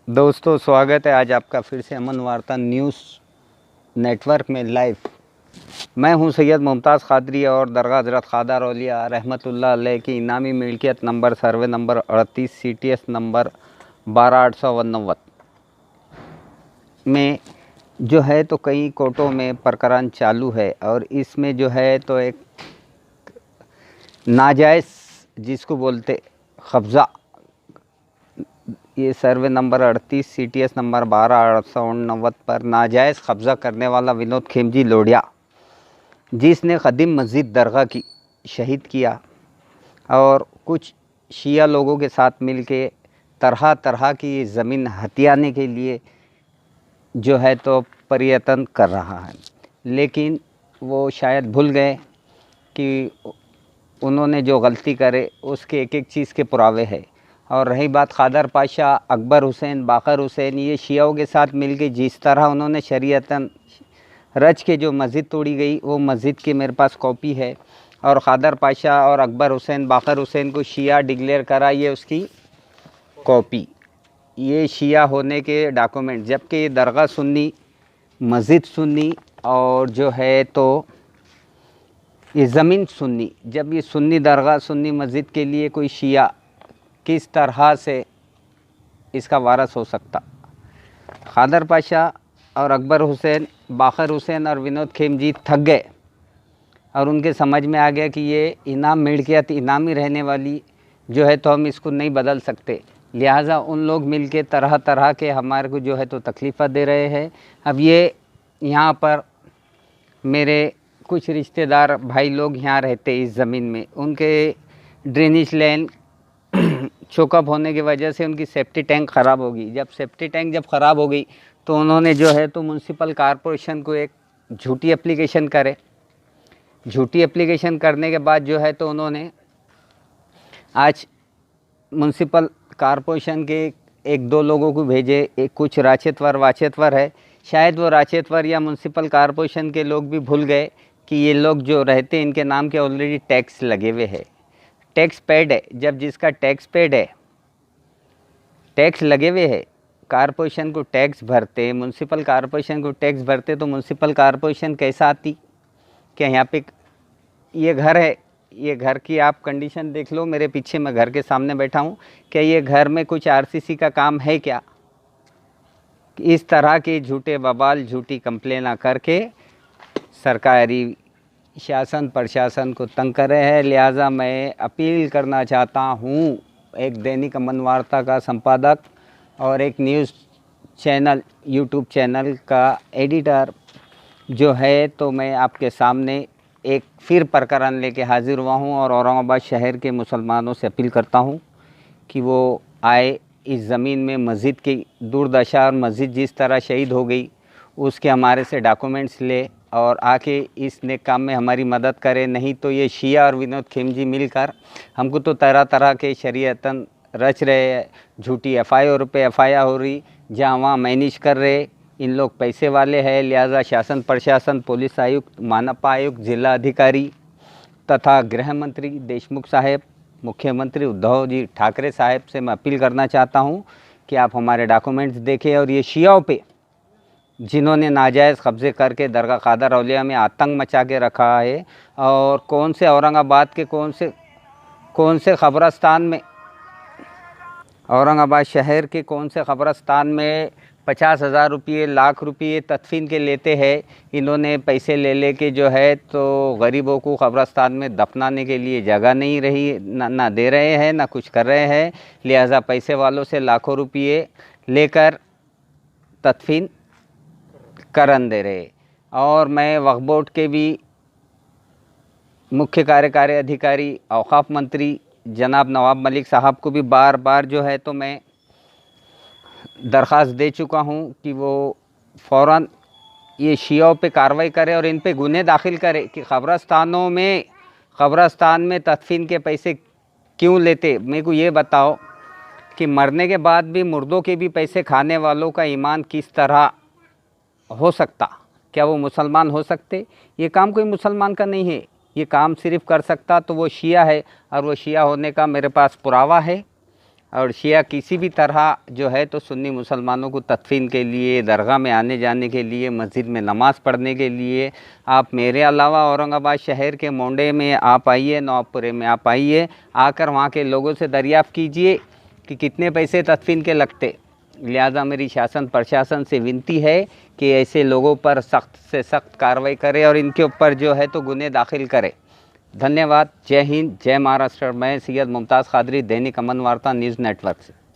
दोस्तों, स्वागत है आज आपका फिर से अमन वार्ता न्यूज़ नेटवर्क में लाइव। मैं हूं सैयद मुमताज़ क़ादरी और दरगाह हज़रत ख़ादा औलिया रहमतुल्लाह अलैह की इनामी मिल्कियत number survey number 38 CTS number 12889 में जो है तो कई कोर्टों में प्रकरण चालू है और इसमें जो है तो एक नाजायज़ जिसको बोलते कब्ज़ा, ये सर्वे नंबर 38 CTS नंबर 12889 पर नाजायज़ कब्ज़ा करने वाला विनोद खेमजी लोढ़िया, जिसने क़दीम मस्जिद दरगाह की शहीद किया और कुछ शिया लोगों के साथ मिलके तरह तरह की ज़मीन हथियाने के लिए जो है तो प्रयत्न कर रहा है। लेकिन वो शायद भूल गए कि उन्होंने जो गलती करे उसके एक एक चीज़ के पुरावे है। और रही बात ख़ादर पाशा, अकबर हुसैन, बाकर हुसैन, ये शियाओं के साथ मिलके जिस तरह उन्होंने शरीयतन रच के जो मस्जिद तोड़ी गई, वो मस्जिद की मेरे पास कॉपी है। और ख़ादर पाशा और अकबर हुसैन, बाकर हुसैन को शिया डिक्लेयर करा, ये उसकी कॉपी, ये शिया होने के डॉक्यूमेंट। जबकि ये दरगाह सुन्नी, मस्जिद सुन्नी और जो है तो ये ज़मीन सुन्नी। जब ये सुन्नी दरगाह, सुन्नी मस्जिद के लिए कोई शिया किस तरह से इसका वारस हो सकता? ख़ादर पाशा और अकबर हुसैन, बाकर हुसैन और विनोद खेमजी थक गए और उनके समझ में आ गया कि ये इनाम मिल्कियत इनामी रहने वाली जो है तो हम इसको नहीं बदल सकते। लिहाजा उन लोग मिलके तरह तरह के हमारे को जो है तो तकलीफ़ दे रहे हैं। अब ये यहाँ पर मेरे कुछ रिश्तेदार भाई लोग यहाँ रहते इस ज़मीन में, उनके ड्रेनेज लाइन चोकअप होने की वजह से उनकी सेफ्टी टैंक ख़राब होगी। जब सेफ्टी टैंक ख़राब हो गई तो उन्होंने जो है तो म्यूनसिपल कॉरपोरेशन को एक झूठी एप्लीकेशन करे। झूठी एप्लीकेशन करने के बाद जो है तो उन्होंने आज म्यूनसिपल कॉरपोरेशन के एक दो लोगों को भेजे। एक कुछ राचेतवर वाचेतवर है, शायद वो राचेतवर या म्यूनसिपल कॉरपोरेशन के लोग भी भूल गए कि ये लोग जो रहते इनके नाम के ऑलरेडी टैक्स लगे हुए हैं, टैक्स पेड है। जब जिसका टैक्स पेड है, टैक्स लगे हुए है, कॉरपोरेशन को टैक्स भरते, म्यूनसिपल कॉरपोरेशन को टैक्स भरते, तो म्यूनसिपल कॉरपोरेशन कैसा आती? क्या यहाँ पे ये घर है, ये घर की आप कंडीशन देख लो, मेरे पीछे मैं घर के सामने बैठा हूँ, क्या ये घर में कुछ RCC का काम है क्या? इस तरह के झूठे बवाल, झूठी कंप्लेना करके सरकारी शासन प्रशासन को तंग कर रहे हैं। लिहाजा मैं अपील करना चाहता हूँ, एक दैनिक अमन वार्ता का संपादक और एक न्यूज़ चैनल, यूट्यूब चैनल का एडिटर जो है तो मैं आपके सामने एक फिर प्रकरण लेके हाजिर हुआ हूँ और औरंगाबाद शहर के मुसलमानों से अपील करता हूँ कि वो आए, इस ज़मीन में मस्जिद की दुर्दशा और मस्जिद जिस तरह शहीद हो गई उसके हमारे से डॉक्यूमेंट्स ले और आके इस नेक काम में हमारी मदद करे। नहीं तो ये शिया और विनोद खेमजी मिलकर हमको तो तरह तरह के शरीयतन रच रहे हैं। झूठी FIR पे FIR हो रही, जहाँ वहाँ मैनेज कर रहे। इन लोग पैसे वाले हैं, लिहाजा शासन प्रशासन, पुलिस आयुक्त, मानपा आयुक्त, जिला अधिकारी तथा गृह मंत्री देशमुख साहब, मुख्यमंत्री उद्धव जी ठाकरे साहब से मैं अपील करना चाहता हूँ कि आप हमारे डॉक्यूमेंट्स देखें और ये शियाओं पे जिन्होंने नाजायज़ कब्ज़े करके दरगाह क़ादर औलिया में आतंक मचा के रखा है, और कौन से औरंगाबाद के कौन से ख़बरस्तान में, औरंगाबाद शहर के कौन से ख़बरस्तान में 50,000 रुपये, लाख रुपये तदफीन के लेते हैं। इन्होंने पैसे ले के जो है तो गरीबों को क़ब्रस्तान में दफनाने के लिए जगह नहीं रही, ना दे रहे हैं, ना कुछ कर रहे हैं। लिहाजा पैसे वालों से लाखों रुपये लेकर तदफीन करन दे रहे। और मैं वक्फ बोर्ड के भी मुख्य कार्यकारी अधिकारी औक़ाफ़ मंत्री जनाब नवाब मलिक साहब को भी बार बार जो है तो मैं दरख्वास्त दे चुका हूँ कि वो फ़ौरन ये शियाओं पे कार्रवाई करे और इन पे गुन्हे दाखिल करे कि क़ब्रस्तान में तदफीन के पैसे क्यों लेते। मेरे को ये बताओ कि मरने के बाद भी मुर्दों के भी पैसे खाने वालों का ईमान किस तरह हो सकता? क्या वो मुसलमान हो सकते? ये काम कोई मुसलमान का नहीं है, ये काम सिर्फ़ कर सकता तो वो शिया है, और वो शिया होने का मेरे पास पुरावा है। और शिया किसी भी तरह जो है तो सुन्नी मुसलमानों को तदफीन के लिए, दरगाह में आने जाने के लिए, मस्जिद में नमाज़ पढ़ने के लिए, आप मेरे अलावा औरंगाबाद शहर के मोंडे में आप आइए, नवाबपुरे में आप आइए, आकर वहाँ के लोगों से दरियाफ़्त कीजिए कि कितने पैसे तदफीन के लगते। लिहाजा मेरी शासन प्रशासन से विनती है कि ऐसे लोगों पर सख्त से सख्त कार्रवाई करे और इनके ऊपर जो है तो गुने दाखिल करे। धन्यवाद। जय हिंद, जय महाराष्ट्र। मैं सैयद मुमताज़ क़ादरी, दैनिक अमन वार्ता न्यूज़ नेटवर्क से।